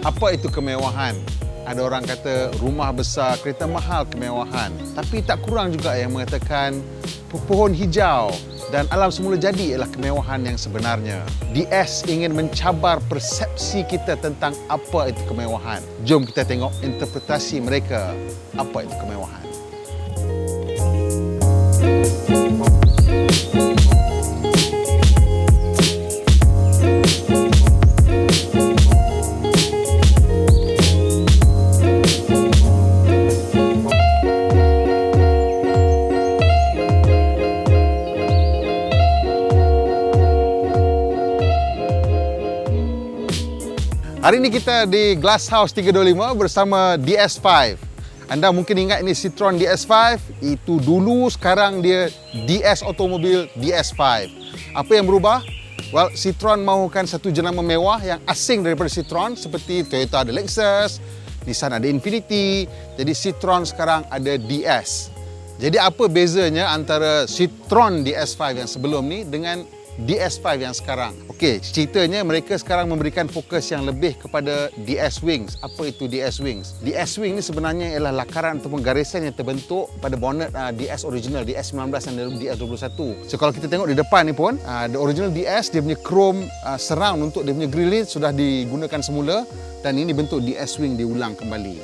Apa itu kemewahan? Ada orang kata rumah besar, kereta mahal kemewahan. Tapi tak kurang juga yang mengatakan pohon hijau dan alam semula jadi ialah kemewahan yang sebenarnya. DS ingin mencabar persepsi kita tentang apa itu kemewahan. Jom kita tengok interpretasi mereka apa itu kemewahan. Hari ini kita di Glasshouse 325 bersama DS5. Anda mungkin ingat ini Citroen DS5, itu dulu, sekarang dia DS Automobil DS5. Apa yang berubah? Well, Citroen mahukan satu jenama mewah yang asing daripada Citroen, seperti Toyota ada Lexus, Nissan ada Infiniti, jadi Citroen sekarang ada DS. Jadi apa bezanya antara Citroen DS5 yang sebelum ni dengan DS5 yang sekarang? Okey, ceritanya mereka sekarang memberikan fokus yang lebih kepada DS Wings. Apa itu DS Wings? DS Wing ni sebenarnya ialah lakaran ataupun garisan yang terbentuk pada bonnet DS original, DS19 dan DS21. So kalau kita tengok di depan ni pun, the original DS, dia punya chrome surround untuk dia punya grille sudah digunakan semula, dan ini bentuk DS Wing diulang kembali.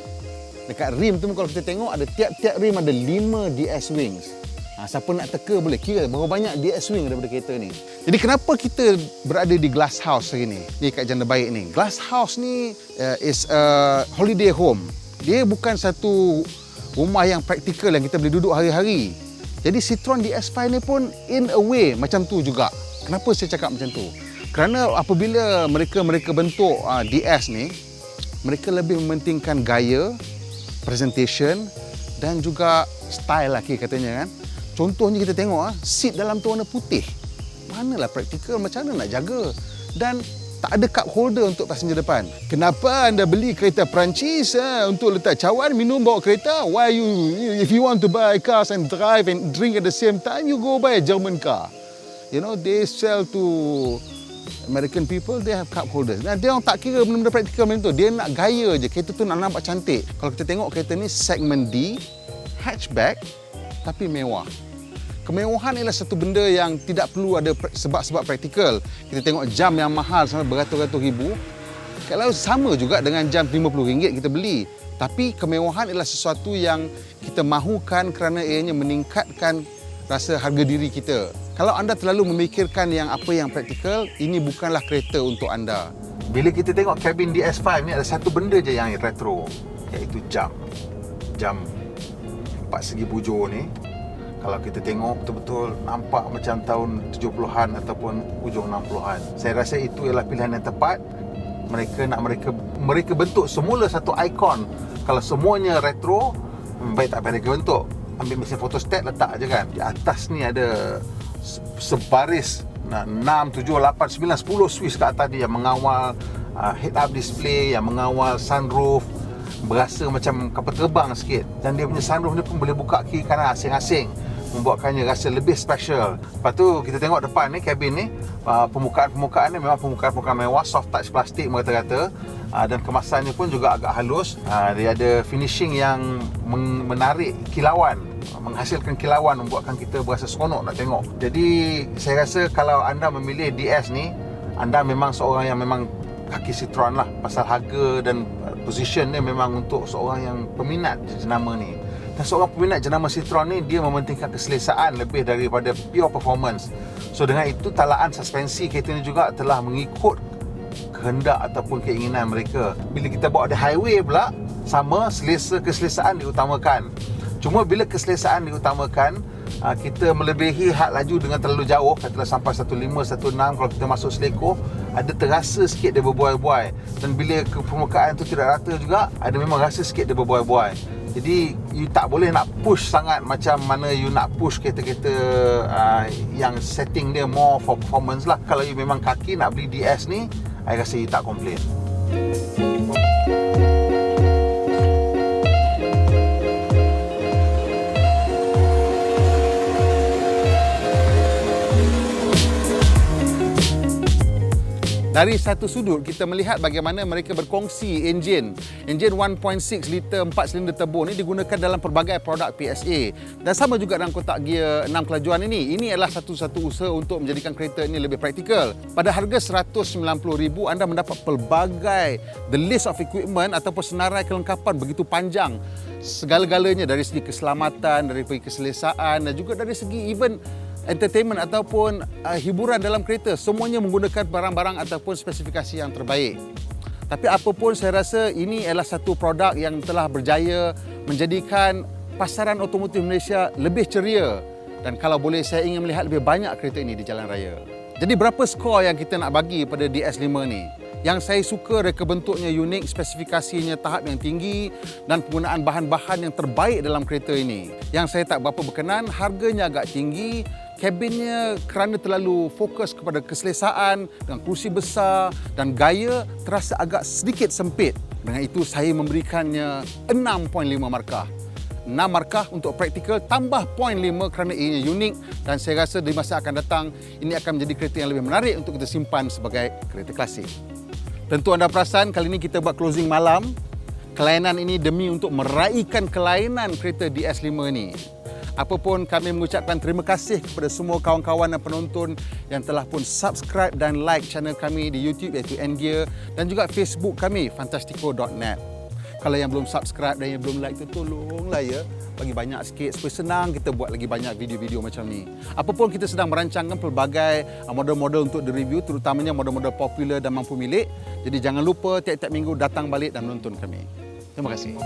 Dekat rim tu kalau kita tengok, ada tiap-tiap rim ada 5 DS Wings. Siapa nak teka boleh kira berapa banyak DS Wing daripada kereta ni. Jadi kenapa kita berada di Glasshouse hari ni? Ni kat Janda Baik ni. Glasshouse ni is a holiday home. Dia bukan satu rumah yang praktikal yang kita boleh duduk hari-hari. Jadi Citroen DS5 ni pun in a way macam tu juga. Kenapa saya cakap macam tu? Kerana apabila mereka bentuk DS ni, mereka lebih mementingkan gaya, presentation dan juga style lah katanya kan. Contohnya kita tengok seat dalam tu warna putih. Manalah praktikal, macam mana nak jaga? Dan tak ada cup holder untuk passenger depan. Kenapa anda beli kereta Perancis untuk letak cawan, minum bawa kereta? Why if you want to buy cars and drive and drink at the same time, you go buy a German car. You know, they sell to American people, they have cup holders. Nah, dia orang tak kira benda-benda praktikal macam tu. Dia nak gaya je, kereta tu nak nampak cantik. Kalau kita tengok kereta ni segmen D, hatchback, tapi mewah. Kemewahan ialah satu benda yang tidak perlu ada sebab-sebab praktikal. Kita tengok jam yang mahal sampai beratus-ratus ribu. Kalau sama juga dengan jam RM50 kita beli. Tapi kemewahan ialah sesuatu yang kita mahukan kerana ianya meningkatkan rasa harga diri kita. Kalau anda terlalu memikirkan yang apa yang praktikal, ini bukanlah kereta untuk anda. Bila kita tengok kabin DS5 ni, ada satu benda je yang retro, iaitu jam. Jam 4 segi bujur ni. Kalau kita tengok betul-betul nampak macam tahun 70-an ataupun hujung 60-an. Saya rasa itu ialah pilihan yang tepat. Mereka bentuk semula satu ikon. Kalau semuanya retro, baik tak payah mereka bentuk. Ambil mesin photostat, letak je kan. Di atas ni ada sebaris 6, 7, 8, 9, 10 switch kat atas dia yang mengawal head-up display, yang mengawal sunroof. Berasa macam kapal terbang sikit. Dan dia punya sunroof ni pun boleh buka kiri kanan asing-asing, membuatkannya rasa lebih special. Lepas tu kita tengok depan ni, kabin ni, permukaan ni memang permukaan mewah, soft touch plastik merata-rata, dan kemasannya pun juga agak halus. Dia ada finishing yang menarik kilauan, menghasilkan kilauan, membuatkan kita berasa seronok nak tengok. Jadi saya rasa kalau anda memilih DS ni, anda memang seorang yang memang kaki Citroen lah. Pasal harga dan position dia memang untuk seorang yang peminat jenama ni. Dan seorang peminat jenama Citroen ni, dia mementingkan keselesaan lebih daripada pure performance. So dengan itu, talaan suspensi kereta ni juga telah mengikut kehendak ataupun keinginan mereka. Bila kita bawa di highway pula, sama, keselesaan diutamakan. Cuma bila keselesaan diutamakan, kita melebihi had laju dengan terlalu jauh, katalah sampai 15, 16, kalau kita masuk Seleko, ada terasa sikit dia berbuai-buai. Dan bila ke permukaan tu tidak rata juga, ada memang rasa sikit dia berbuai-buai. Jadi you tak boleh nak push sangat macam mana you nak push kereta-kereta yang setting dia more for performance lah. Kalau you memang kaki nak beli DS ni, I rasa you tak complain. Dari satu sudut, kita melihat bagaimana mereka berkongsi enjin 1.6 liter 4 silinder turbo ni digunakan dalam pelbagai produk PSA. Dan sama juga dalam kotak gear 6 kelajuan ini. Ini adalah satu-satu usaha untuk menjadikan kereta ini lebih praktikal. Pada harga RM190,000, anda mendapat pelbagai the list of equipment ataupun senarai kelengkapan begitu panjang. Segala-galanya dari segi keselamatan, dari segi keselesaan dan juga dari segi even entertainment ataupun hiburan dalam kereta, semuanya menggunakan barang-barang ataupun spesifikasi yang terbaik. Tapi apapun, saya rasa ini adalah satu produk yang telah berjaya menjadikan pasaran otomotif Malaysia lebih ceria, dan kalau boleh saya ingin melihat lebih banyak kereta ini di jalan raya. Jadi berapa skor yang kita nak bagi pada DS5 ni? Yang saya suka, reka bentuknya unik, spesifikasinya tahap yang tinggi dan penggunaan bahan-bahan yang terbaik dalam kereta ini. Yang saya tak berapa berkenan, harganya agak tinggi, kabinnya kerana terlalu fokus kepada keselesaan dengan kerusi besar dan gaya terasa agak sedikit sempit. Dengan itu saya memberikannya 6.5 markah. 6 markah untuk praktikal tambah 0.5 kerana ianya unik, dan saya rasa di masa akan datang ini akan menjadi kereta yang lebih menarik untuk kita simpan sebagai kereta klasik. Tentu anda perasan kali ini kita buat closing malam. Kelainan ini demi untuk meraihkan kelainan kereta DS5 ini. Apapun, kami mengucapkan terima kasih kepada semua kawan-kawan dan penonton yang telah pun subscribe dan like channel kami di YouTube iaitu N-Gear, dan juga Facebook kami fantastico.net. Kalau yang belum subscribe dan yang belum like tu, tolonglah ya, bagi banyak sikit supaya senang kita buat lagi banyak video-video macam ni. Apapun, kita sedang merancangkan pelbagai model-model untuk direview, terutamanya model-model popular dan mampu milik. Jadi jangan lupa tiap-tiap minggu datang balik dan menonton kami. Terima kasih.